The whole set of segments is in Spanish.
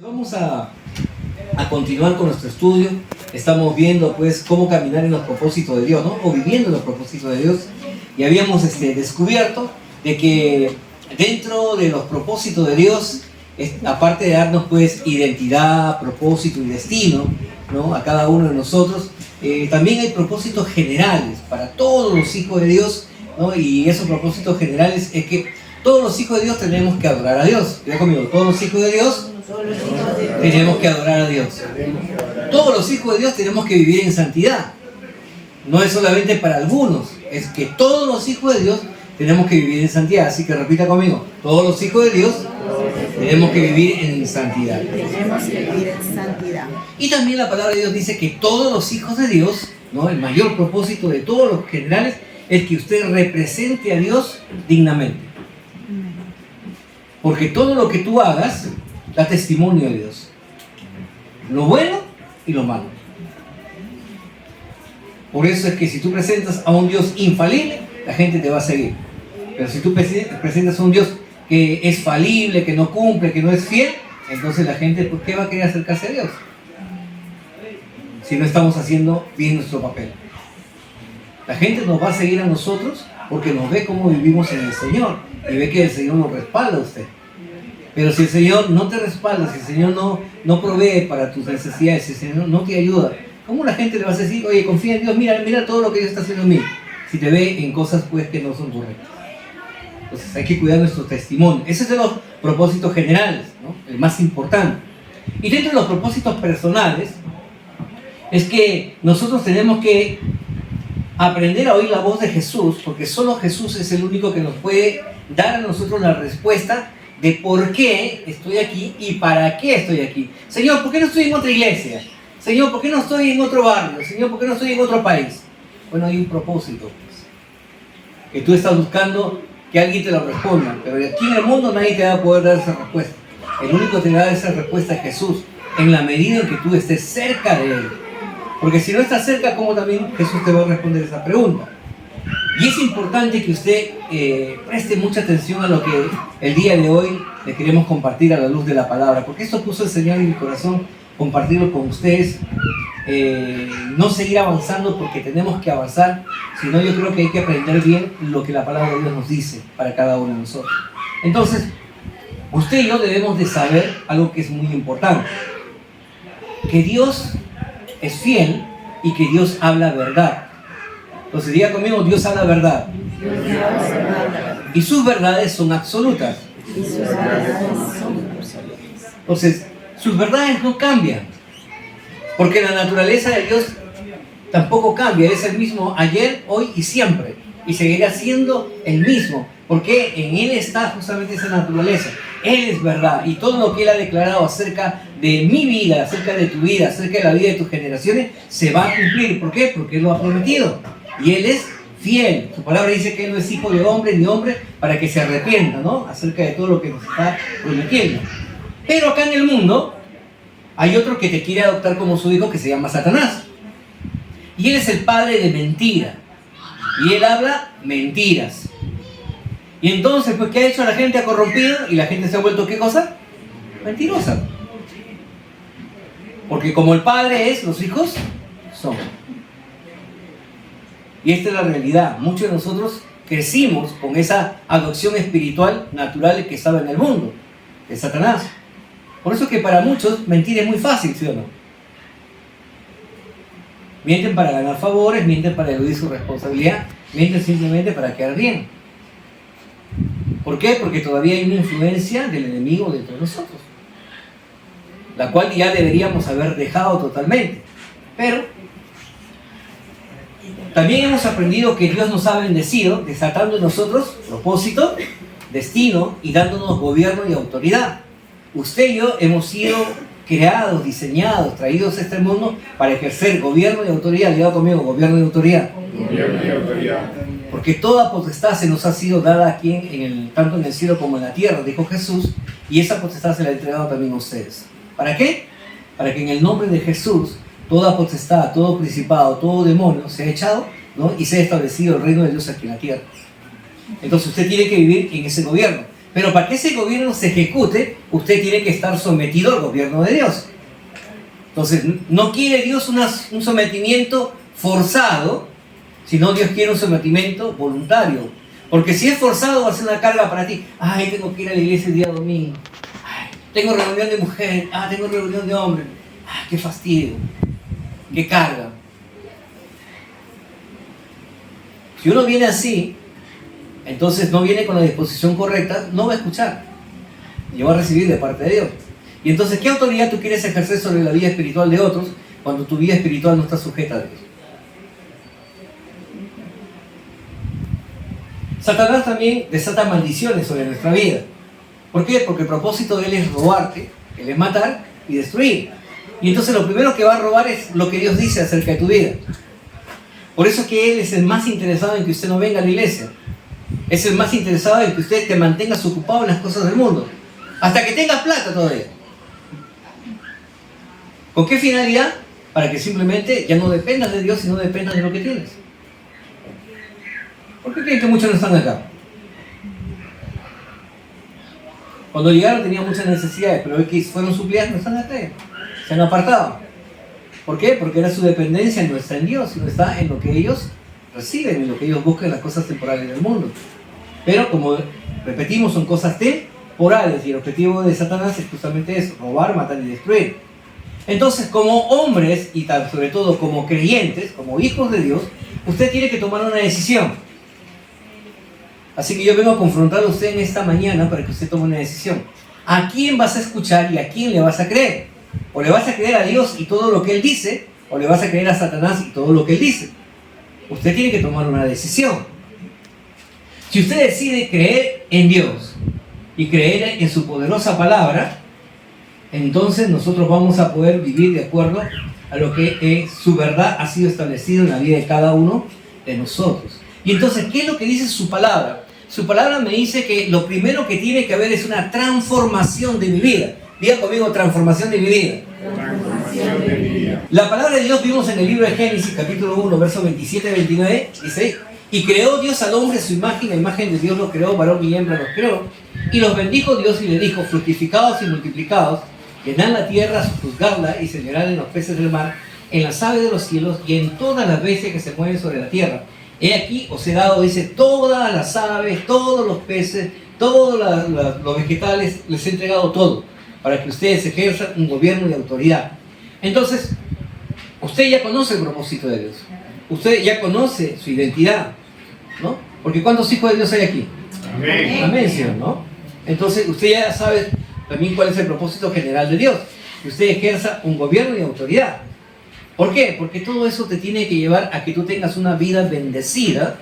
Vamos a continuar con nuestro estudio. Estamos viendo pues cómo caminar en los propósitos de Dios, ¿no? O viviendo en los propósitos de Dios. Y habíamos descubierto de que dentro de los propósitos de Dios, aparte de darnos pues identidad, propósito y destino, ¿no? A cada uno de nosotros, también hay propósitos generales para todos los hijos de Dios, ¿no? Y esos propósitos generales es que todos los hijos de Dios tenemos que adorar a Dios. Diga conmigo, todos los hijos de Dios tenemos que adorar a Dios. Todos los hijos de Dios tenemos que vivir en santidad. No es solamente para algunos, es que todos los hijos de Dios tenemos que vivir en santidad. Así que repita conmigo, todos los hijos de Dios tenemos que vivir en santidad. Tenemos que vivir en santidad. Y también la palabra de Dios dice que todos los hijos de Dios, ¿no? El mayor propósito de todos los generales es que usted represente a Dios dignamente. Porque todo lo que tú hagas da testimonio de Dios. Lo bueno y lo malo. Por eso es que si tú presentas a un Dios infalible, la gente te va a seguir. Pero si tú presentas a un Dios que es falible, que no cumple, que no es fiel, entonces la gente, ¿por qué va a querer acercarse a Dios? Si no estamos haciendo bien nuestro papel. La gente nos va a seguir a nosotros porque nos ve cómo vivimos en el Señor y ve que el Señor nos respalda a usted. Pero si el Señor no te respalda, si el Señor no provee para tus necesidades, si el Señor no te ayuda, ¿cómo la gente le va a decir, oye, confía en Dios, mira todo lo que Dios está haciendo en mí? Si te ve en cosas pues que no son correctas. Entonces hay que cuidar nuestro testimonio. Ese es de los propósitos generales, ¿no? El más importante. Y dentro de los propósitos personales, es que nosotros tenemos que aprender a oír la voz de Jesús, porque solo Jesús es el único que nos puede dar a nosotros la respuesta de por qué estoy aquí y para qué estoy aquí. Señor, ¿por qué no estoy en otra iglesia? Señor, ¿por qué no estoy en otro barrio? Señor, ¿por qué no estoy en otro país? Bueno, hay un propósito, pues, que tú estás buscando que alguien te lo responda, pero aquí en el mundo nadie te va a poder dar esa respuesta. El único que te va a dar esa respuesta es Jesús, en la medida en que tú estés cerca de Él. Porque si no estás cerca, ¿cómo también Jesús te va a responder esa pregunta? Y es importante que usted preste mucha atención a lo que el día de hoy le queremos compartir a la luz de la palabra, porque esto puso el Señor en mi corazón, compartirlo con ustedes, no seguir avanzando porque tenemos que avanzar, sino yo creo que hay que aprender bien lo que la palabra de Dios nos dice para cada uno de nosotros. Entonces, usted y yo debemos de saber algo que es muy importante, que Dios es fiel y que Dios habla verdad. Entonces diga conmigo, Dios habla verdad. Y sus verdades son absolutas. Entonces, sus verdades no cambian. Porque la naturaleza de Dios tampoco cambia. Es el mismo ayer, hoy y siempre. Y seguirá siendo el mismo. Porque en Él está justamente esa naturaleza. Él es verdad. Y todo lo que Él ha declarado acerca de mi vida, acerca de tu vida, acerca de la vida de tus generaciones, se va a cumplir. ¿Por qué? Porque Él lo ha prometido. Y Él es fiel. Su palabra dice que Él no es hijo de hombre ni hombre para que se arrepienta, ¿no? Acerca de todo lo que nos está prometiendo. Pero acá en el mundo hay otro que te quiere adoptar como su hijo, que se llama Satanás. Y él es el padre de mentira. Y él habla mentiras. Y entonces, pues, ¿qué ha hecho la gente? Ha corrompido y la gente se ha vuelto, ¿qué cosa? Mentirosa. Porque como el padre es, los hijos son. Y esta es la realidad. Muchos de nosotros crecimos con esa adopción espiritual natural que estaba en el mundo, de Satanás. Por eso que para muchos mentir es muy fácil, ¿sí o no? Mienten para ganar favores, mienten para eludir su responsabilidad, mienten simplemente para quedar bien. ¿Por qué? Porque todavía hay una influencia del enemigo dentro de nosotros, la cual ya deberíamos haber dejado totalmente. Pero también hemos aprendido que Dios nos ha bendecido, desatando en nosotros propósito, destino y dándonos gobierno y autoridad. Usted y yo hemos sido creados, diseñados, traídos a este mundo para ejercer gobierno y autoridad. Diga conmigo, gobierno y autoridad. Gobierno y autoridad. Porque toda potestad se nos ha sido dada aquí, tanto en el cielo como en la tierra, dijo Jesús, y esa potestad se la ha entregado también a ustedes. ¿Para qué? Para que en el nombre de Jesús toda potestad, todo principado, todo demonio se ha echado, ¿no? Y se ha establecido el reino de Dios aquí en la tierra. Entonces usted tiene que vivir en ese gobierno. Pero para que ese gobierno se ejecute, usted tiene que estar sometido al gobierno de Dios. Entonces, no quiere Dios un sometimiento forzado, sino Dios quiere un sometimiento voluntario. Porque si es forzado, va a ser una carga para ti. Ay, tengo que ir a la iglesia el día domingo. Ay, tengo reunión de mujeres. Tengo reunión de hombres. Ay, qué fastidio. Qué carga. Si uno viene así, entonces no viene con la disposición correcta, no va a escuchar. Y va a recibir de parte de Dios. Y entonces, ¿qué autoridad tú quieres ejercer sobre la vida espiritual de otros cuando tu vida espiritual no está sujeta a Dios? Satanás también desata maldiciones sobre nuestra vida. ¿Por qué? Porque el propósito de él es robarte, él es matar y destruir. Y entonces lo primero que va a robar es lo que Dios dice acerca de tu vida. Por eso es que él es el más interesado en que usted no venga a la iglesia. Es el más interesado en que usted te mantengas ocupado en las cosas del mundo. Hasta que tengas plata todavía. ¿Con qué finalidad? Para que simplemente ya no dependas de Dios, sino dependas de lo que tienes. ¿Por qué creen que muchos no están acá? Cuando llegaron tenían muchas necesidades, pero hoy que fueron suplidas no están acá. Se han apartado. ¿Por qué? Porque era su dependencia no está en Dios, sino está en lo que ellos reciben, en lo que ellos buscan, las cosas temporales del mundo. Pero como repetimos, son cosas temporales y el objetivo de Satanás es justamente eso, robar, matar y destruir. Entonces, como hombres y sobre todo como creyentes, como hijos de Dios, usted tiene que tomar una decisión. Así que yo vengo a confrontar a usted en esta mañana para que usted tome una decisión. ¿A quién vas a escuchar y a quién le vas a creer? ¿O le vas a creer a Dios y todo lo que Él dice? ¿O le vas a creer a Satanás y todo lo que Él dice? Usted tiene que tomar una decisión. Si usted decide creer en Dios y creer en su poderosa palabra, entonces nosotros vamos a poder vivir de acuerdo a lo que su verdad ha sido establecido en la vida de cada uno de nosotros. Y entonces, ¿qué es lo que dice su palabra? Su palabra me dice que lo primero que tiene que haber es una transformación de mi vida. Diga conmigo, transformación de mi vida. Transformación de mi vida. La palabra de Dios vimos en el libro de Génesis, capítulo 1, versos 27-29, dice: y creó Dios al hombre a su imagen, la imagen de Dios lo creó, varón y hembra los creó, y los bendijo Dios y le dijo: fructificados y multiplicados, llenad la tierra, sojuzgadla y señorad en los peces del mar, en las aves de los cielos y en todas las bestias que se mueven sobre la tierra. He aquí os he dado, dice, todas las aves, todos los peces, todos los vegetales, les he entregado todo, para que ustedes ejerzan un gobierno y autoridad. Entonces, usted ya conoce el propósito de Dios. Usted ya conoce su identidad, ¿no? Porque ¿cuántos hijos de Dios hay aquí? Amén. Amén, Señor, ¿no? Entonces, usted ya sabe también cuál es el propósito general de Dios. Que usted ejerza un gobierno y autoridad. ¿Por qué? Porque todo eso te tiene que llevar a que tú tengas una vida bendecida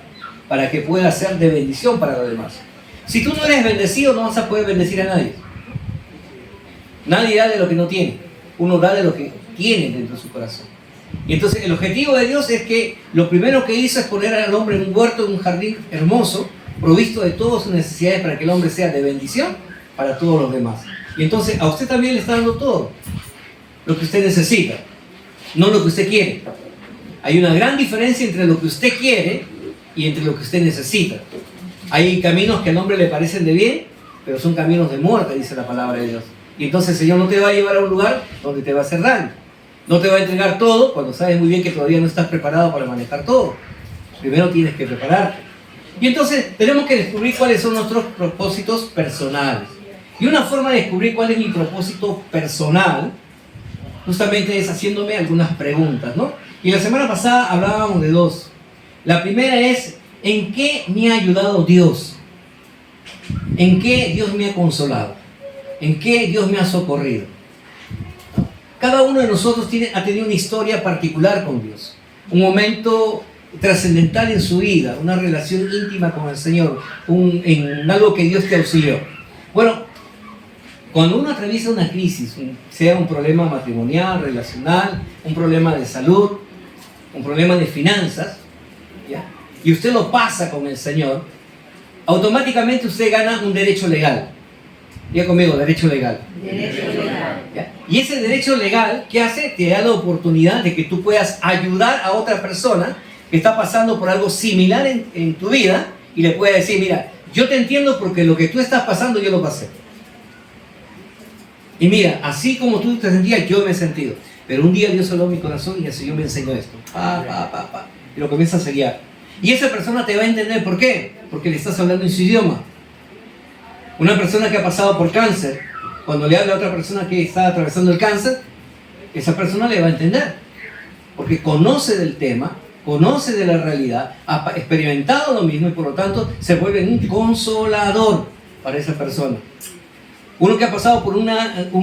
para que pueda ser de bendición para los demás. Si tú no eres bendecido, no vas a poder bendecir a nadie. Nadie da de lo que no tiene. Uno da de lo que tiene dentro de su corazón. Y entonces el objetivo de Dios es que lo primero que hizo es poner al hombre en un huerto, en un jardín hermoso, provisto de todas sus necesidades para que el hombre sea de bendición para todos los demás. Y entonces a usted también le está dando todo lo que usted necesita, no lo que usted quiere. Hay una gran diferencia entre lo que usted quiere y entre lo que usted necesita. Hay caminos que al hombre le parecen de bien, pero son caminos de muerte, dice la palabra de Dios. Y entonces el Señor no te va a llevar a un lugar donde te va a hacer daño. No te va a entregar todo cuando sabes muy bien que todavía no estás preparado para manejar todo. Primero tienes que prepararte. Y entonces tenemos que descubrir cuáles son nuestros propósitos personales. Y una forma de descubrir cuál es mi propósito personal, justamente es haciéndome algunas preguntas, ¿no? Y la semana pasada hablábamos de dos. La primera es, ¿en qué me ha ayudado Dios? ¿En qué Dios me ha consolado? ¿En qué Dios me ha socorrido? Cada uno de nosotros ha tenido una historia particular con Dios. Un momento trascendental en su vida, una relación íntima con el Señor, en algo que Dios te auxilió. Bueno, cuando uno atraviesa una crisis, sea un problema matrimonial, relacional, un problema de salud, un problema de finanzas, ¿ya? Y usted lo pasa con el Señor, automáticamente usted gana un derecho legal. Diga conmigo, derecho legal. Derecho legal. ¿Ya? Y ese derecho legal, ¿qué hace? Te da la oportunidad de que tú puedas ayudar a otra persona que está pasando por algo similar en tu vida y le puedas decir, mira, Yo te entiendo porque lo que tú estás pasando yo lo pasé. Y mira, así como tú te sentías, yo me he sentido. Pero un día Dios habló a mi corazón y el Señor me enseñó esto. Y lo comienza a seguir. Y esa persona te va a entender. ¿Por qué? Porque le estás hablando en su idioma. Una persona que ha pasado por cáncer, cuando le habla a otra persona que está atravesando el cáncer, esa persona le va a entender. Porque conoce del tema, conoce de la realidad, ha experimentado lo mismo y por lo tanto se vuelve un consolador para esa persona. Uno que ha pasado por un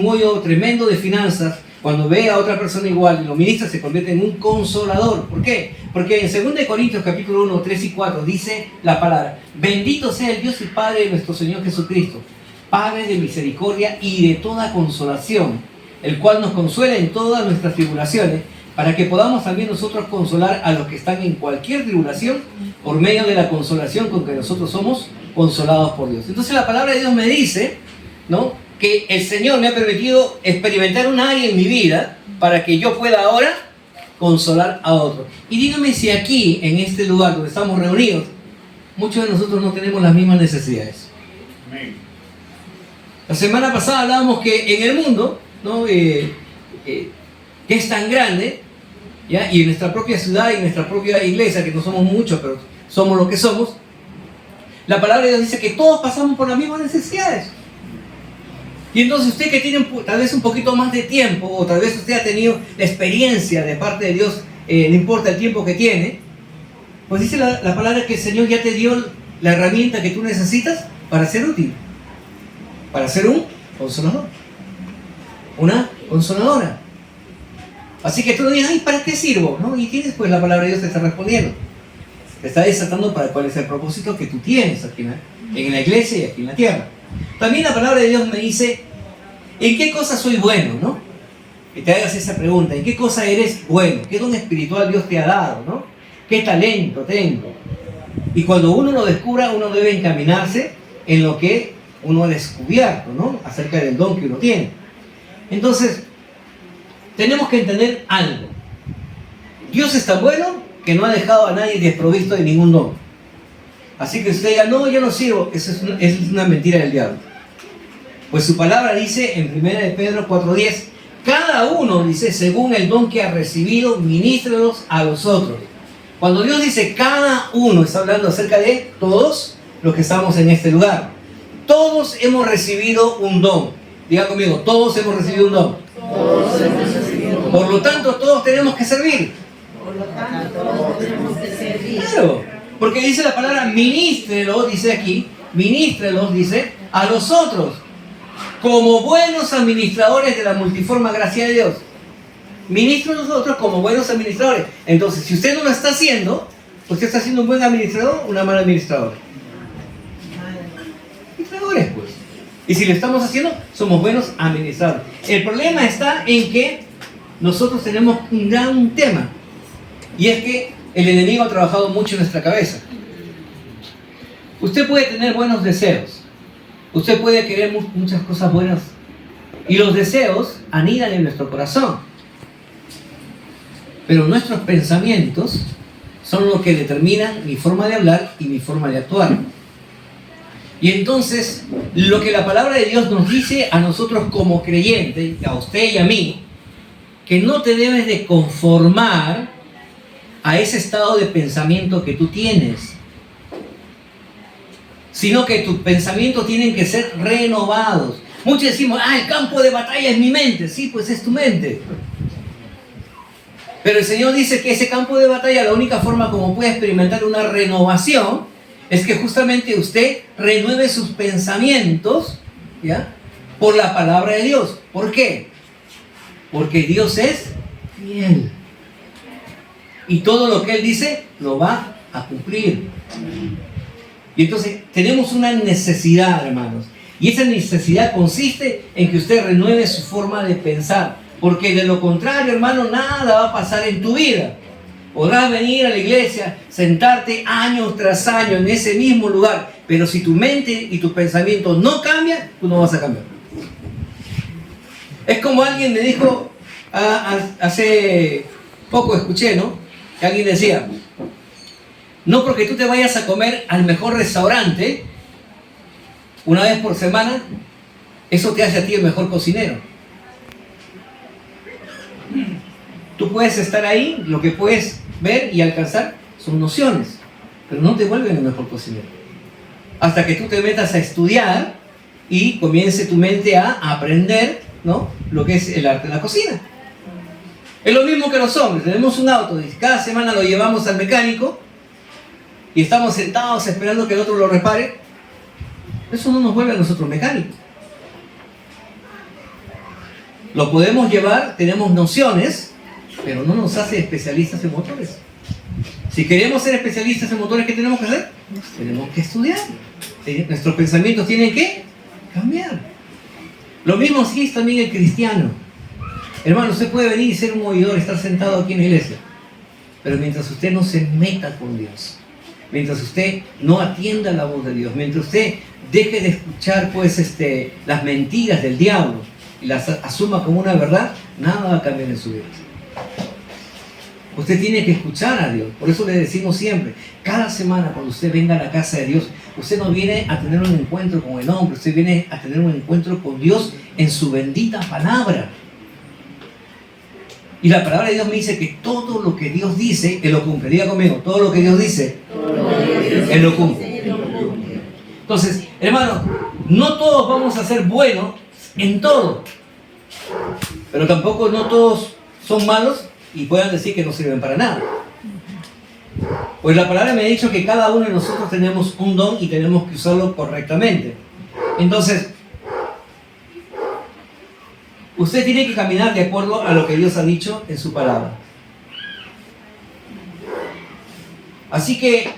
hoyo tremendo de finanzas, cuando ve a otra persona igual y lo ministra, se convierte en un consolador. ¿Por qué? Porque en 2 Corintios capítulo 1, 3 y 4 dice la palabra: bendito sea el Dios y Padre de nuestro Señor Jesucristo, Padre de misericordia y de toda consolación, el cual nos consuela en todas nuestras tribulaciones, para que podamos también nosotros consolar a los que están en cualquier tribulación por medio de la consolación con que nosotros somos consolados por Dios. Entonces la palabra de Dios me dice, ¿no?, que el Señor me ha permitido experimentar un área en mi vida para que yo pueda ahora consolar a otros. Y dígame si aquí, en este lugar donde estamos reunidos, muchos de nosotros no tenemos las mismas necesidades. Amén. La semana pasada hablábamos que en el mundo, ¿no?, que es tan grande, ¿ya?, y en nuestra propia ciudad y en nuestra propia iglesia, que no somos muchos, pero somos lo que somos, la palabra de Dios dice que todos pasamos por las mismas necesidades. Y entonces usted que tiene tal vez un poquito más de tiempo, o tal vez usted ha tenido la experiencia de parte de Dios, no importa el tiempo que tiene, pues dice la palabra que el Señor ya te dio la herramienta que tú necesitas para ser útil, para ser un consolador, una consoladora. Así que tú no dices, ay, ¿para qué sirvo?, ¿no? Y tienes, pues la palabra de Dios te está respondiendo, te está desatando para cuál es el propósito que tú tienes aquí en la iglesia y aquí en la tierra. También la palabra de Dios me dice, ¿en qué cosa soy bueno?, ¿no? Que te hagas esa pregunta, ¿en qué cosa eres bueno? ¿Qué don espiritual Dios te ha dado?, ¿no? ¿Qué talento tengo? Y cuando uno lo descubra, uno debe encaminarse en lo que uno ha descubierto, ¿no?, acerca del don que uno tiene. Entonces, tenemos que entender algo. Dios es tan bueno que no ha dejado a nadie desprovisto de ningún don. Así que usted diga, no, yo no sirvo. Eso es una mentira del diablo. Pues su palabra dice en 1 de Pedro 4:10, cada uno, dice, según el don que ha recibido, ministrelos a los otros. Cuando Dios dice cada uno, está hablando acerca de todos los que estamos en este lugar. Todos hemos recibido un don. Diga conmigo, todos hemos recibido un don. Todos hemos recibido un don. Por lo tanto, todos tenemos que servir. Por lo tanto, todos tenemos que servir. Claro. Porque dice la palabra ministrelos, dice aquí, ministrelos, dice, a los otros, como buenos administradores de la multiforme gracia de Dios. Ministro a los otros como buenos administradores. Entonces, si usted no lo está haciendo, ¿usted está siendo un buen administrador o una mala administradora? Administradores, pues. Y si lo estamos haciendo, somos buenos administradores. El problema está en que nosotros tenemos un gran tema. Y es que el enemigo ha trabajado mucho en nuestra cabeza. Usted puede tener buenos deseos. Usted puede querer muchas cosas buenas. Y los deseos anidan en nuestro corazón. Pero nuestros pensamientos son los que determinan mi forma de hablar y mi forma de actuar. Y entonces, lo que la palabra de Dios nos dice a nosotros como creyentes, a usted y a mí, que no te debes de conformar a ese estado de pensamiento que tú tienes, sino que tus pensamientos tienen que ser renovados. Muchos decimos, el campo de batalla es mi mente. Sí, pues es tu mente. Pero el Señor dice que ese campo de batalla, la única forma como puede experimentar una renovación, es que justamente usted renueve sus pensamientos, ¿ya?, por la palabra de Dios. ¿Por qué? Porque Dios es fiel. Y todo lo que Él dice, lo va a cumplir. Y entonces tenemos una necesidad, hermanos. Y esa necesidad consiste en que usted renueve su forma de pensar. Porque de lo contrario, hermano, nada va a pasar en tu vida. Podrás venir a la iglesia, sentarte año tras año en ese mismo lugar. Pero si tu mente y tus pensamientos no cambian, tú no vas a cambiar. Es como alguien me dijo, hace poco escuché, ¿no?, que alguien decía, no porque tú te vayas a comer al mejor restaurante, una vez por semana, eso te hace a ti el mejor cocinero. Tú puedes estar ahí, lo que puedes ver y alcanzar son nociones, pero no te vuelven el mejor cocinero. Hasta que tú te metas a estudiar y comience tu mente a aprender, ¿no?, lo que es el arte de la cocina. Es lo mismo que los hombres. Tenemos un auto y cada semana lo llevamos al mecánico y estamos sentados esperando que el otro lo repare. Eso no nos vuelve a nosotros mecánicos. Lo podemos llevar, tenemos nociones, pero no nos hace especialistas en motores. Si queremos ser especialistas en motores, ¿qué tenemos que hacer? Tenemos que estudiar. Nuestros pensamientos tienen que cambiar. Lo mismo así es también el cristiano. Hermano, usted puede venir y ser un oidor, estar sentado aquí en la iglesia, pero mientras usted no se meta con Dios, mientras usted no atienda la voz de Dios, mientras usted deje de escuchar pues las mentiras del diablo y las asuma como una verdad, nada va a cambiar en su vida. Usted tiene que escuchar a Dios. Por eso le decimos siempre, cada semana cuando usted venga a la casa de Dios, usted no viene a tener un encuentro con el hombre, usted viene a tener un encuentro con Dios en su bendita palabra. Y la palabra de Dios me dice que todo lo que Dios dice, Él lo cumple. Diga conmigo, todo lo que Dios dice, Él lo cumple. Entonces, hermano, no todos vamos a ser buenos en todo, pero tampoco no todos son malos y puedan decir que no sirven para nada. Pues la palabra me ha dicho que cada uno de nosotros tenemos un don y tenemos que usarlo correctamente. Entonces, usted tiene que caminar de acuerdo a lo que Dios ha dicho en su palabra. Así que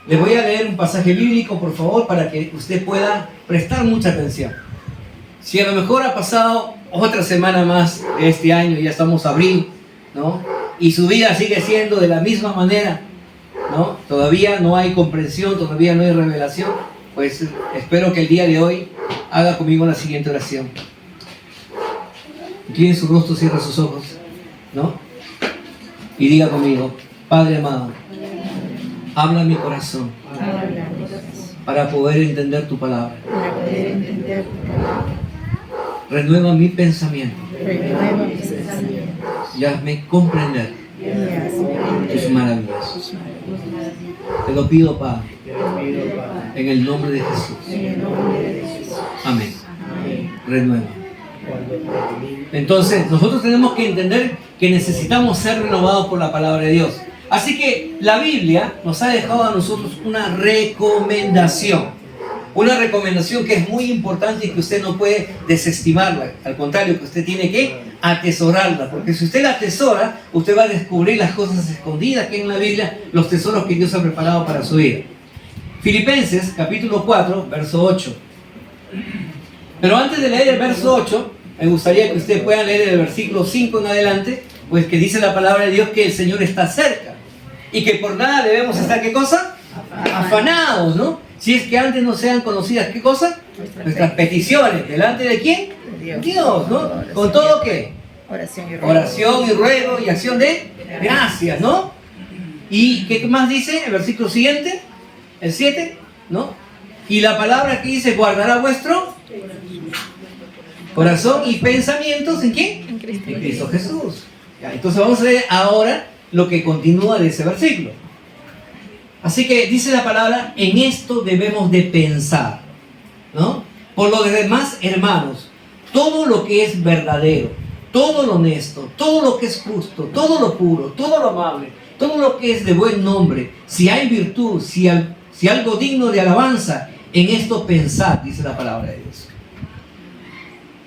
le voy a leer un pasaje bíblico, por favor, para que usted pueda prestar mucha atención. Si a lo mejor ha pasado otra semana más de este año, ya estamos abril, ¿no?, y su vida sigue siendo de la misma manera, ¿no?, todavía no hay comprensión, todavía no hay revelación, pues espero que el día de hoy haga conmigo la siguiente oración. Incline su rostro, cierra sus ojos, ¿no?, y diga conmigo: Padre amado, habla mi corazón para poder entender tu palabra. Renueva mi pensamiento y hazme comprender tus maravillas. Te lo pido, Padre, en el nombre de Jesús. Amén. Renueva. Entonces, nosotros tenemos que entender que necesitamos ser renovados por la palabra de Dios. Así que la Biblia nos ha dejado a nosotros una recomendación. Una recomendación que es muy importante y que usted no puede desestimarla. Al contrario, que usted tiene que atesorarla. Porque si usted la atesora, usted va a descubrir las cosas escondidas que hay en la Biblia, los tesoros que Dios ha preparado para su vida. Filipenses, capítulo 4, verso 8. Pero antes de leer el verso 8, me gustaría que usted pueda leer el versículo 5 en adelante, pues que dice la palabra de Dios que el Señor está cerca. Y que por nada debemos estar, ¿qué cosa? Afanados, ¿no? Si es que antes no sean conocidas, ¿qué cosa? Nuestras peticiones. ¿Delante de quién? Dios, ¿no? ¿Con todo qué? Oración y ruego y acción de gracias, ¿no? ¿Y qué más dice el versículo siguiente? El 7, ¿no? Y la palabra que dice: guardará vuestro corazón y pensamientos, ¿en quién? En Cristo Jesús. Ya, entonces vamos a ver ahora lo que continúa de ese versículo. Así que dice la palabra: en esto debemos de pensar, ¿no? Por lo demás, hermanos, todo lo que es verdadero, todo lo honesto, todo lo que es justo, todo lo puro, todo lo amable, todo lo que es de buen nombre, si hay virtud, si algo digno de alabanza, en esto pensad, dice la palabra de Dios.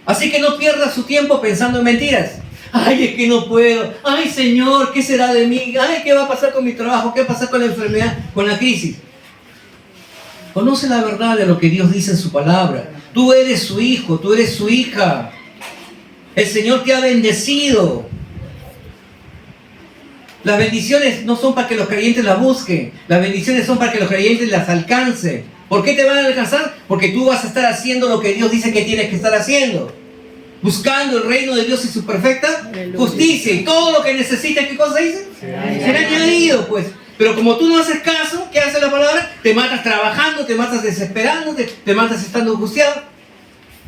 Así que no pierda su tiempo pensando en mentiras. Ay, es que no puedo. Ay, Señor, ¿qué será de mí? Ay, ¿qué va a pasar con mi trabajo? ¿Qué va a pasar con la enfermedad? ¿Con la crisis? Conoce la verdad de lo que Dios dice en su palabra. Tú eres su hijo, tú eres su hija. El Señor te ha bendecido. Las bendiciones no son para que los creyentes las busquen. Las bendiciones son para que los creyentes las alcancen. ¿Por qué te van a alcanzar? Porque tú vas a estar haciendo lo que Dios dice que tienes que estar haciendo. Buscando el reino de Dios y su perfecta justicia. Y todo lo que necesitas, ¿qué cosa dice? Será añadido, pues. Pero como tú no haces caso, ¿qué hace la palabra? Te matas trabajando, te matas desesperando, te matas estando angustiado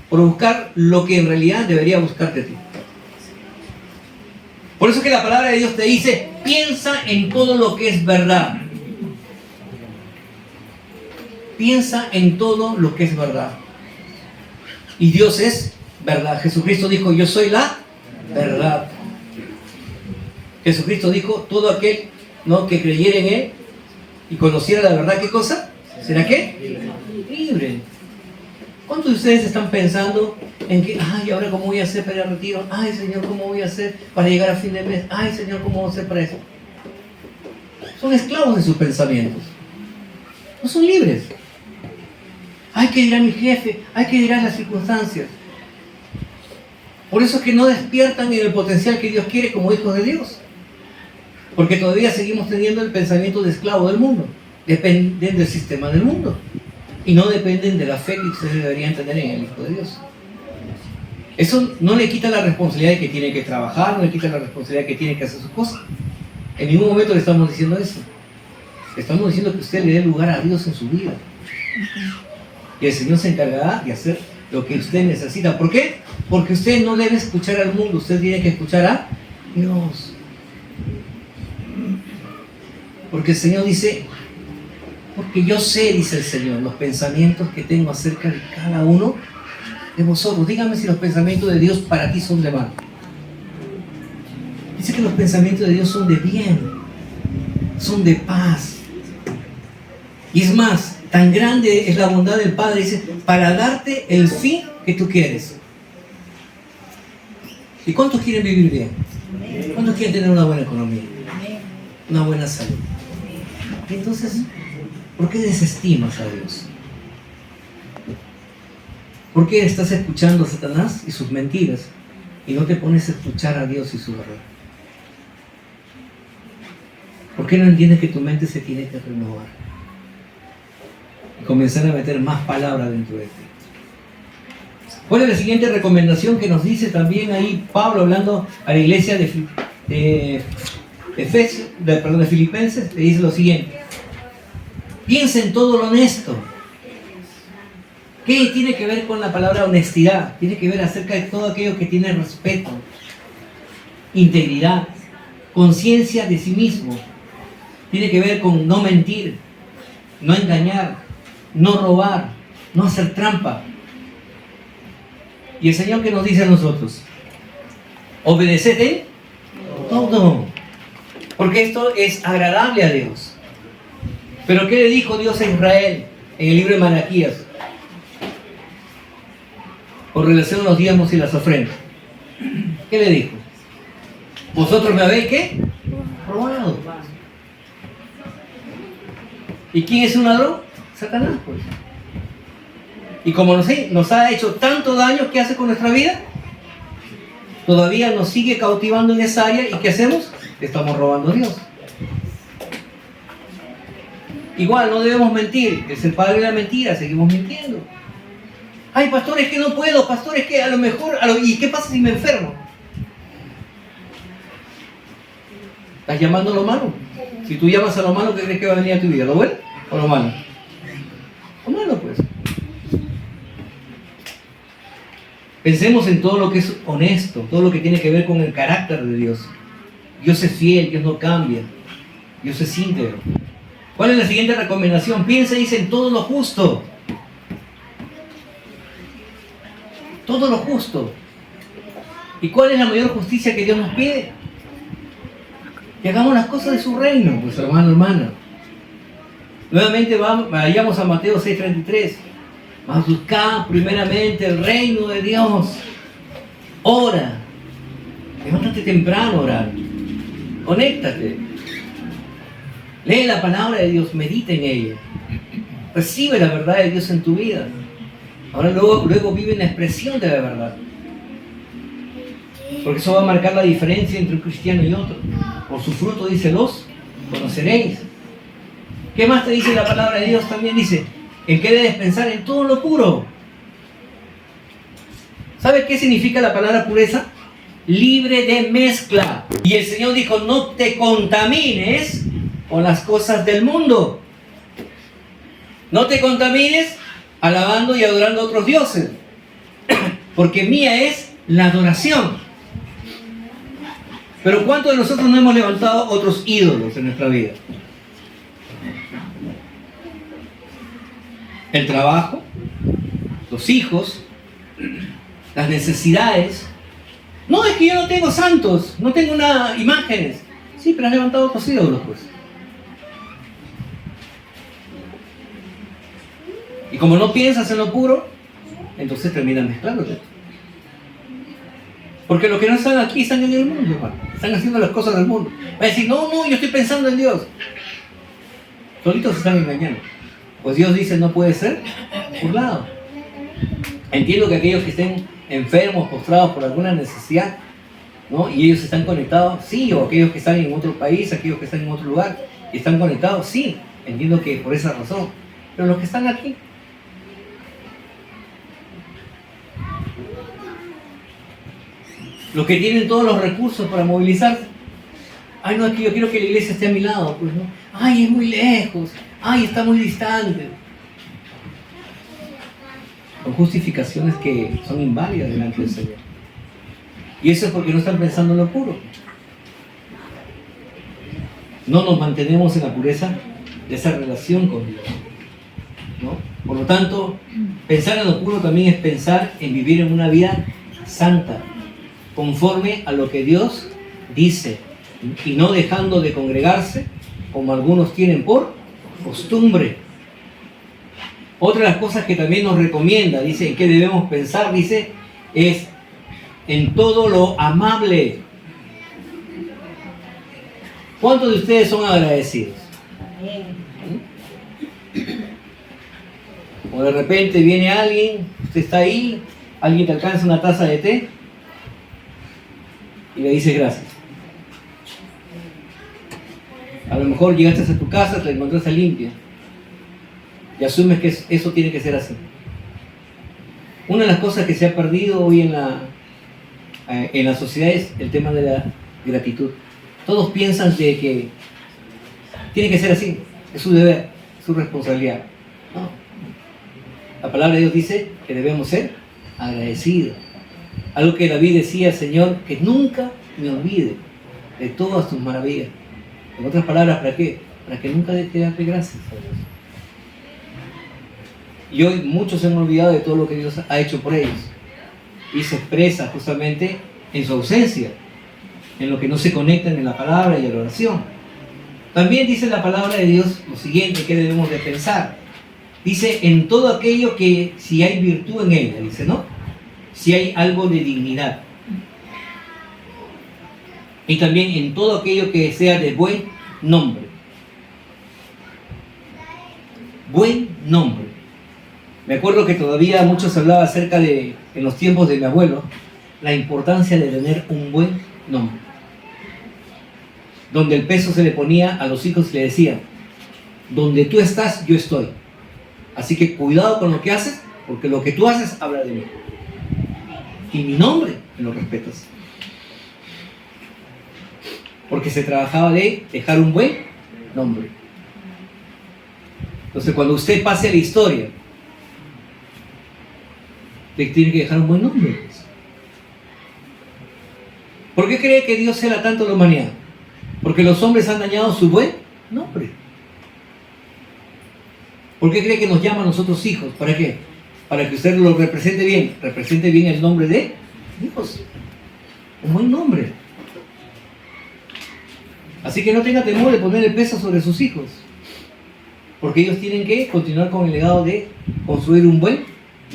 por buscar lo que en realidad debería buscarte a ti. Por eso es que la palabra de Dios te dice, piensa en todo lo que es verdad. Piensa en todo lo que es verdad. Y Dios es verdad. Jesucristo dijo, yo soy la verdad. Jesucristo dijo, todo aquel, ¿no?, que creyera en Él y conociera la verdad, ¿qué cosa? ¿Será qué? Libre. ¿Cuántos de ustedes están pensando en que, ay, ahora cómo voy a hacer para el retiro? Ay, Señor, ¿cómo voy a hacer para llegar a fin de mes? Ay, Señor, ¿cómo voy a hacer para eso? Son esclavos de sus pensamientos. No son libres. Ay, ¿qué dirá mi jefe? Ay, ¿qué dirán las circunstancias? Por eso es que no despiertan en el potencial que Dios quiere como hijos de Dios. Porque todavía seguimos teniendo el pensamiento de esclavo del mundo. Dependen del sistema del mundo. Y no dependen de la fe que ustedes deberían tener en el Hijo de Dios. Eso no le quita la responsabilidad de que tiene que trabajar, no le quita la responsabilidad de que tiene que hacer sus cosas. En ningún momento le estamos diciendo eso. Le estamos diciendo que usted le dé lugar a Dios en su vida. Y el Señor se encargará de hacer lo que usted necesita. ¿Por qué? Porque usted no debe escuchar al mundo, usted tiene que escuchar a Dios. Porque el Señor dice, porque yo sé, dice el Señor, los pensamientos que tengo acerca de cada uno de vosotros. Dígame si los pensamientos de Dios para ti son de mal. Dice que los pensamientos de Dios son de bien, son de paz. Y es más, tan grande es la bondad del Padre, dice, para darte el fin que tú quieres. ¿Y cuántos quieren vivir bien? ¿Cuántos quieren tener una buena economía? Una buena salud. Y entonces, ¿por qué desestimas a Dios? ¿Por qué estás escuchando a Satanás y sus mentiras y no te pones a escuchar a Dios y su verdad? ¿Por qué no entiendes que tu mente se tiene que renovar? Y comenzar a meter más palabras dentro de ti. ¿Cuál es la siguiente recomendación que nos dice también ahí Pablo hablando a la iglesia de Filipenses? Le dice lo siguiente: piensa en todo lo honesto. ¿Qué tiene que ver con la palabra honestidad? Tiene que ver acerca de todo aquello que tiene respeto, integridad, conciencia de sí mismo. Tiene que ver con no mentir, no engañar, no robar, no hacer trampa. Y el Señor, ¿qué nos dice a nosotros? Obedeced en todo, porque esto es agradable a Dios. Pero ¿qué le dijo Dios a Israel en el libro de Malaquías con relación a los diezmos y las ofrendas? ¿Qué le dijo? Vosotros me habéis, ¿qué? Robado. ¿Y quién es un ladrón? Satanás, pues. Y como nos ha hecho tanto daño, ¿qué hace con nuestra vida? Todavía nos sigue cautivando en esa área. ¿Y qué hacemos? Le estamos robando a Dios. Igual, no debemos mentir. Es el padre de la mentira, seguimos mintiendo. Ay, pastor, es que no puedo. Pastor, es que a lo mejor... ¿Y qué pasa si me enfermo? ¿Estás llamando a lo malo? Si tú llamas a lo malo, ¿qué crees que va a venir a tu vida? ¿Lo bueno o lo malo? Lo malo, pues. Pensemos en todo lo que es honesto, todo lo que tiene que ver con el carácter de Dios. Dios es fiel, Dios no cambia, Dios es íntegro. ¿Cuál es la siguiente recomendación? Piensa y dice en todo lo justo. Todo lo justo. ¿Y cuál es la mayor justicia que Dios nos pide? Que hagamos las cosas de su reino, pues hermano, hermana. Nuevamente vayamos a Mateo 6:33. Mas buscad primeramente el reino de Dios. Ora. Levántate temprano a orar. Conéctate. Lee la palabra de Dios, medita en ella. Recibe la verdad de Dios en tu vida. Ahora luego vive en la expresión de la verdad. Porque eso va a marcar la diferencia entre un cristiano y otro. Por su fruto, dice, los conoceréis. ¿Qué más te dice la palabra de Dios? También dice, el que debes pensar en todo lo puro. ¿Sabe qué significa la palabra pureza? Libre de mezcla. Y el Señor dijo, no te contamines con las cosas del mundo. No te contamines alabando y adorando a otros dioses, porque mía es la adoración. Pero ¿cuántos de nosotros no hemos levantado otros ídolos en nuestra vida? El trabajo, los hijos, las necesidades. No, es que yo no tengo santos, no tengo imágenes. Sí, pero has levantado otros ídolos, pues. Y como no piensas en lo puro, entonces terminan mezclándote. Porque los que no están aquí están en el mundo, hermano. Están haciendo las cosas del mundo. Va a decir, no, yo estoy pensando en Dios. Solitos se están engañando. Pues Dios dice, no puede ser burlado. Entiendo que aquellos que estén enfermos, postrados por alguna necesidad, ¿no? Y ellos están conectados, sí. O aquellos que están en otro país, aquellos que están en otro lugar, y están conectados, sí. Entiendo que por esa razón. Pero los que están aquí, los que tienen todos los recursos para movilizarse, ay, no, es que yo quiero que la iglesia esté a mi lado, pues no. Ay, es muy lejos. Ay, está muy distante. Son justificaciones que son inválidas delante del Señor. Y eso es porque no están pensando en lo puro. No nos mantenemos en la pureza de esa relación con Dios, ¿no? Por lo tanto, pensar en lo puro también es pensar en vivir en una vida santa, conforme a lo que Dios dice, y no dejando de congregarse, como algunos tienen por costumbre. Otra de las cosas que también nos recomienda, dice, que debemos pensar, dice, es en todo lo amable. ¿Cuántos de ustedes son agradecidos? O de repente viene alguien, usted está ahí, alguien te alcanza una taza de té y le dices gracias. A lo mejor llegaste a tu casa, te encontraste limpia y asumes que eso tiene que ser así. Una de las cosas que se ha perdido hoy en la sociedad es el tema de la gratitud. Todos piensan de que tiene que ser así, es su deber, es su responsabilidad. No. La palabra de Dios dice que debemos ser agradecidos. Algo que David decía, Señor, que nunca me olvide de todas tus maravillas. En otras palabras, ¿para qué? Para que nunca deje de darte gracias a Dios. Y hoy muchos se han olvidado de todo lo que Dios ha hecho por ellos. Y se expresa justamente en su ausencia, en lo que no se conectan en la palabra y en la oración. También dice la palabra de Dios lo siguiente que debemos de pensar. Dice, en todo aquello que si hay virtud en ella, dice, ¿no? Si hay algo de dignidad. Y también en todo aquello que sea de buen nombre. Buen nombre. Me acuerdo que todavía mucho se hablaba acerca de, en los tiempos de mi abuelo, la importancia de tener un buen nombre. Donde el peso se le ponía a los hijos y le decía, donde tú estás, yo estoy. Así que cuidado con lo que haces, porque lo que tú haces habla de mí. Y mi nombre me lo respetas. Porque se trabajaba de dejar un buen nombre. Entonces cuando usted pase a la historia, tiene que dejar un buen nombre. ¿Por qué cree que Dios cela tanto a la humanidad? Porque los hombres han dañado su buen nombre. ¿Por qué cree que nos llama a nosotros hijos? ¿Para qué? Para que usted lo represente bien el nombre de Dios. Un buen nombre. Así que no tenga temor de poner el peso sobre sus hijos. Porque ellos tienen que continuar con el legado de construir un buen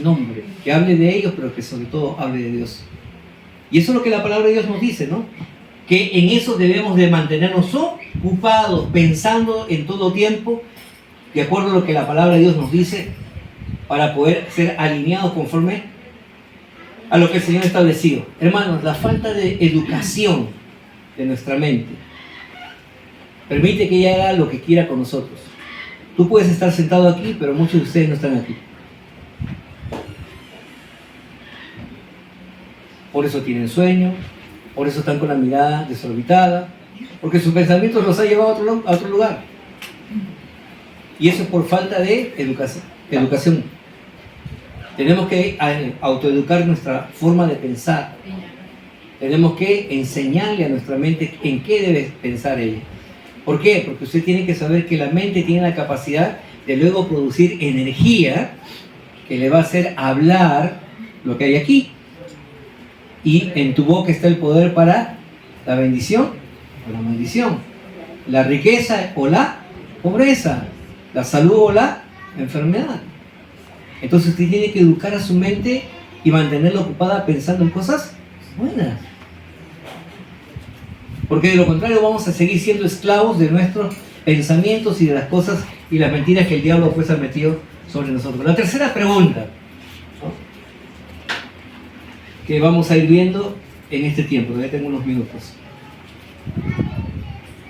nombre. Que hable de ellos, pero que sobre todo hable de Dios. Y eso es lo que la palabra de Dios nos dice, ¿no? Que en eso debemos de mantenernos ocupados, pensando en todo tiempo, de acuerdo a lo que la palabra de Dios nos dice, para poder ser alineados conforme a lo que el Señor ha establecido. Hermanos, la falta de educación de nuestra mente permite que ella haga lo que quiera con nosotros. Tú puedes estar sentado aquí, pero muchos de ustedes no están aquí. Por eso tienen sueño, por eso están con la mirada desorbitada, porque sus pensamientos los ha llevado a otro lugar. Y eso es por falta de educación. Tenemos que autoeducar nuestra forma de pensar. Tenemos que enseñarle a nuestra mente en qué debe pensar ella. ¿Por qué? Porque usted tiene que saber que la mente tiene la capacidad de luego producir energía que le va a hacer hablar lo que hay aquí. Y en tu boca está el poder para la bendición o la maldición, la riqueza o la pobreza, la salud o la enfermedad. Entonces usted tiene que educar a su mente y mantenerla ocupada pensando en cosas buenas. Porque de lo contrario vamos a seguir siendo esclavos de nuestros pensamientos y de las cosas y las mentiras que el diablo pues ha metido sobre nosotros. La tercera pregunta, ¿no?, que vamos a ir viendo en este tiempo, ya tengo unos minutos.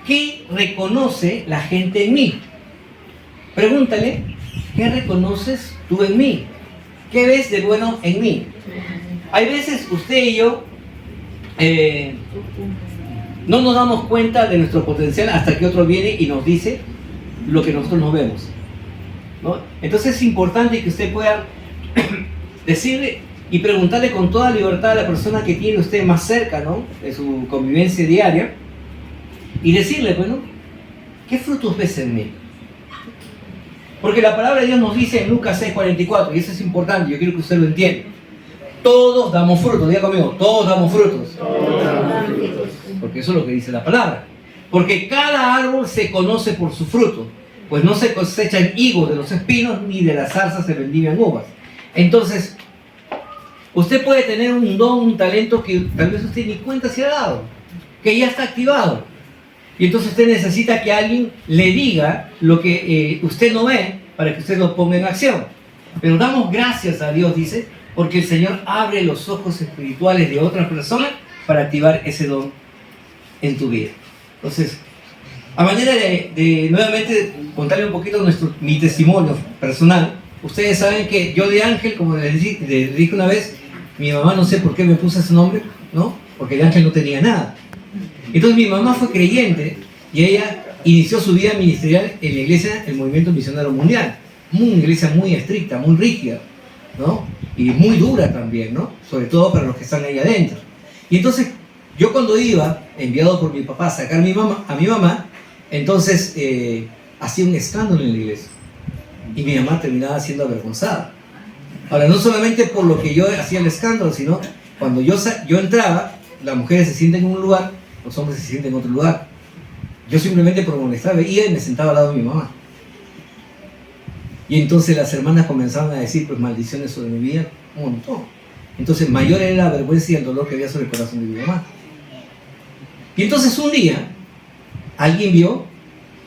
¿Qué reconoce la gente en mí? Pregúntale, ¿qué reconoces tú en mí? ¿Qué ves de bueno en mí? Hay veces usted y yo no nos damos cuenta de nuestro potencial hasta que otro viene y nos dice lo que nosotros no vemos, ¿no? Entonces es importante que usted pueda decirle y preguntarle con toda libertad a la persona que tiene usted más cerca, ¿no?, de su convivencia diaria, y decirle, bueno, ¿qué frutos ves en mí? Porque la palabra de Dios nos dice en Lucas 6:44, y eso es importante, yo quiero que usted lo entienda. Todos damos frutos, diga conmigo, todos damos frutos. Porque eso es lo que dice la palabra. Porque cada árbol se conoce por su fruto, pues no se cosechan higos de los espinos, ni de las zarzas se vendimian uvas. Entonces, usted puede tener un don, un talento que tal vez usted ni cuenta se ha dado, que ya está activado. Y entonces usted necesita que alguien le diga lo que usted no ve para que usted lo ponga en acción. Pero damos gracias a Dios, dice, porque el Señor abre los ojos espirituales de otras personas para activar ese don en tu vida. Entonces, a manera de nuevamente contarle un poquito mi testimonio personal, ustedes saben que yo de Ángel, como les dije una vez, mi mamá no sé por qué me puso ese nombre, ¿no? Porque de Ángel no tenía nada. Entonces mi mamá fue creyente y ella inició su vida ministerial en la iglesia, el Movimiento Misionero Mundial. Una iglesia muy estricta, muy rígida, ¿no? Y muy dura también, ¿no? Sobre todo para los que están ahí adentro. Y entonces yo cuando iba, enviado por mi papá a sacar a mi mamá, entonces hacía un escándalo en la iglesia. Y mi mamá terminaba siendo avergonzada. Ahora, no solamente por lo que yo hacía el escándalo, sino cuando yo entraba, las mujeres se sienten en un lugar, los hombres se sienten en otro lugar. Yo simplemente por molestar veía y me sentaba al lado de mi mamá. Y entonces las hermanas comenzaban a decir pues maldiciones sobre mi vida, un montón. Entonces mayor era la vergüenza y el dolor que había sobre el corazón de mi mamá. Y entonces un día alguien vio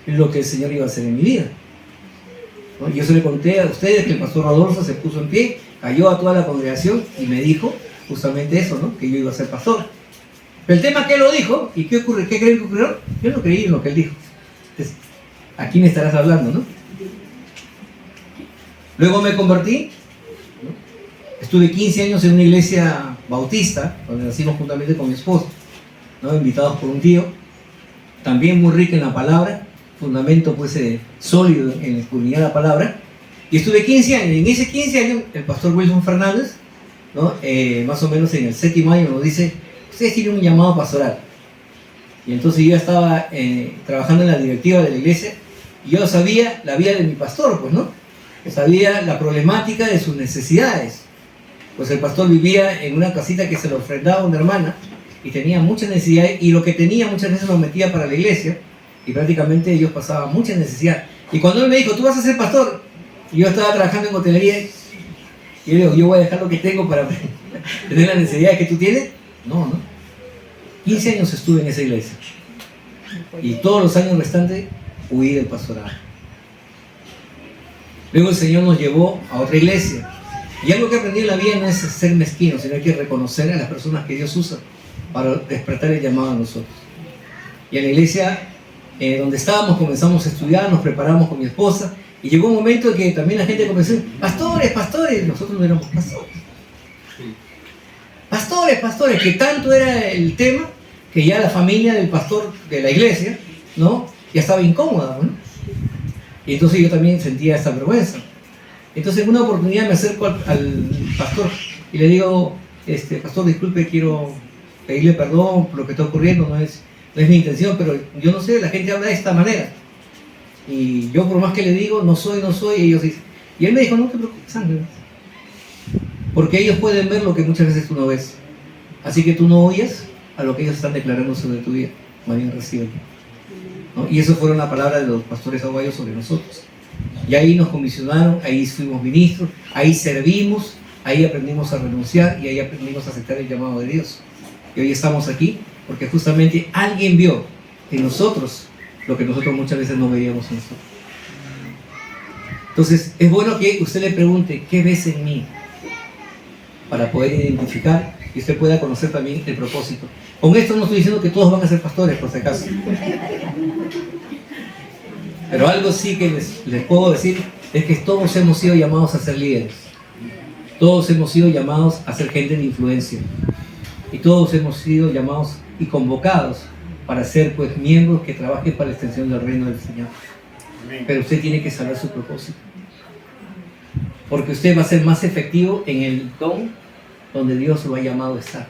lo que el Señor iba a hacer en mi vida, ¿no? Yo se le conté a ustedes que el pastor Rodolfo se puso en pie, cayó a toda la congregación y me dijo justamente eso, ¿no?, que yo iba a ser pastor. Pero el tema que él lo dijo, ¿y qué ocurre? ¿Qué creen que ocurrió? Yo no creí en lo que él dijo. Entonces, ¿a quién estarás hablando, no? Luego me convertí, ¿no? Estuve 15 años en una iglesia bautista, donde nacimos juntamente con mi esposa, ¿no?, invitados por un tío, también muy rica en la palabra, fundamento pues sólido en la escudriñar la palabra, y estuve 15 años, y en ese 15 años el pastor Wilson Fernández, ¿no?, más o menos en el 7º año nos dice, ustedes tienen un llamado pastoral. Y entonces yo estaba trabajando en la directiva de la iglesia, y yo sabía la vida de mi pastor, pues, ¿no?, sabía la problemática de sus necesidades. Pues el pastor vivía en una casita que se le ofrendaba a una hermana y tenía muchas necesidades, y lo que tenía muchas veces lo metía para la iglesia, y prácticamente ellos pasaban mucha necesidad. Y cuando él me dijo, tú vas a ser pastor, y yo estaba trabajando en hotelería, y yo digo, yo voy a dejar lo que tengo para tener las necesidades que tú tienes. No. 15 años estuve en esa iglesia, y todos los años restantes huí del pastorado. Luego el Señor nos llevó a otra iglesia, y algo que aprendí en la vida no es ser mezquino, sino hay que reconocer a las personas que Dios usa para despertar el llamado a nosotros. Y en la iglesia donde estábamos comenzamos a estudiar, nos preparamos con mi esposa, y llegó un momento en que también la gente comenzó a decir, pastores, nosotros no éramos pastores. Pastores, que tanto era el tema que ya la familia del pastor de la iglesia, ¿no? Ya estaba incómoda, ¿no? Y entonces yo también sentía esta vergüenza. Entonces en una oportunidad me acerco al pastor y le digo, pastor, disculpe, quiero pedirle perdón por lo que está ocurriendo, no es mi intención, pero yo no sé, la gente habla de esta manera. Y yo por más que le digo, no soy, y ellos dicen. Y él me dijo, no te preocupes, Ángel, porque ellos pueden ver lo que muchas veces tú no ves. Así que tú no oyes a lo que ellos están declarando sobre tu vida, más bien reciben. ¿No? Y eso fueron las palabras de los pastores aguayos sobre nosotros. Y ahí nos comisionaron, ahí fuimos ministros, ahí servimos, ahí aprendimos a renunciar y ahí aprendimos a aceptar el llamado de Dios. Y hoy estamos aquí porque justamente alguien vio en nosotros lo que nosotros muchas veces no veíamos en nosotros. Entonces es bueno que usted le pregunte, ¿qué ves en mí? Para poder identificar y usted pueda conocer también el propósito. Con esto no estoy diciendo que todos van a ser pastores, por si acaso. Pero algo sí que les puedo decir es que todos hemos sido llamados a ser líderes. Todos hemos sido llamados a ser gente de influencia. Y todos hemos sido llamados y convocados para ser pues miembros que trabajen para la extensión del reino del Señor. Pero usted tiene que saber su propósito. Porque usted va a ser más efectivo en el don donde Dios lo ha llamado a estar.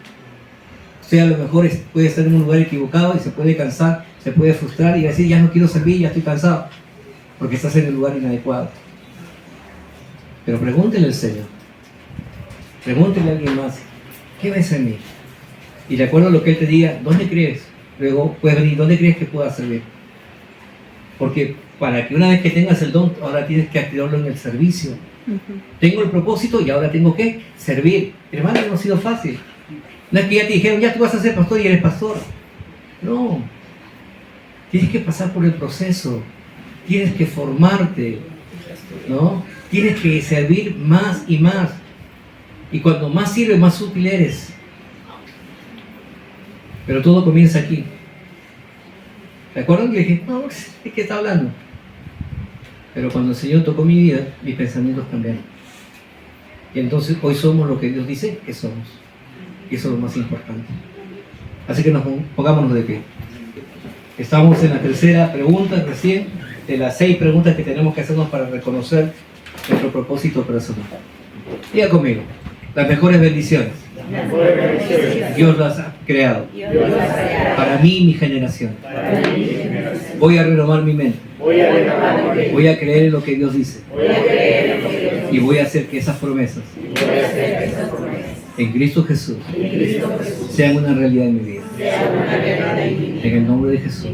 Usted a lo mejor puede estar en un lugar equivocado y se puede cansar, se puede frustrar y decir, ya no quiero servir, ya estoy cansado, porque estás en el lugar inadecuado. Pero pregúntele al Señor, pregúntele a alguien más, ¿qué ves en mí? Y de acuerdo a lo que Él te diga, ¿dónde crees? Luego puedes venir, ¿dónde crees que pueda servir? Porque para que una vez que tengas el don, ahora tienes que activarlo en el servicio. Tengo el propósito y ahora tengo que servir. Hermano, no ha sido fácil. No es que ya te dijeron, ya tú vas a ser pastor y eres pastor. No. Tienes que pasar por el proceso. Tienes que formarte, ¿no? Tienes que servir más y más. Y cuando más sirves, más útil eres. Pero todo comienza aquí. ¿Te acuerdan que dije, no, ¿de qué está hablando? Pero cuando el Señor tocó mi vida, mis pensamientos cambiaron. Y entonces hoy somos lo que Dios dice que somos. Y eso es lo más importante. Así que pongámonos de pie. Estamos en la tercera pregunta recién, de las 6 preguntas que tenemos que hacernos para reconocer nuestro propósito personal. Diga conmigo, las mejores bendiciones. Dios las ha creado. Para mí y mi generación. Voy a renovar mi mente. Voy a creer en lo que Dios dice. Y voy a hacer que esas promesas en Cristo Jesús sean una realidad en mi vida. En el nombre de Jesús.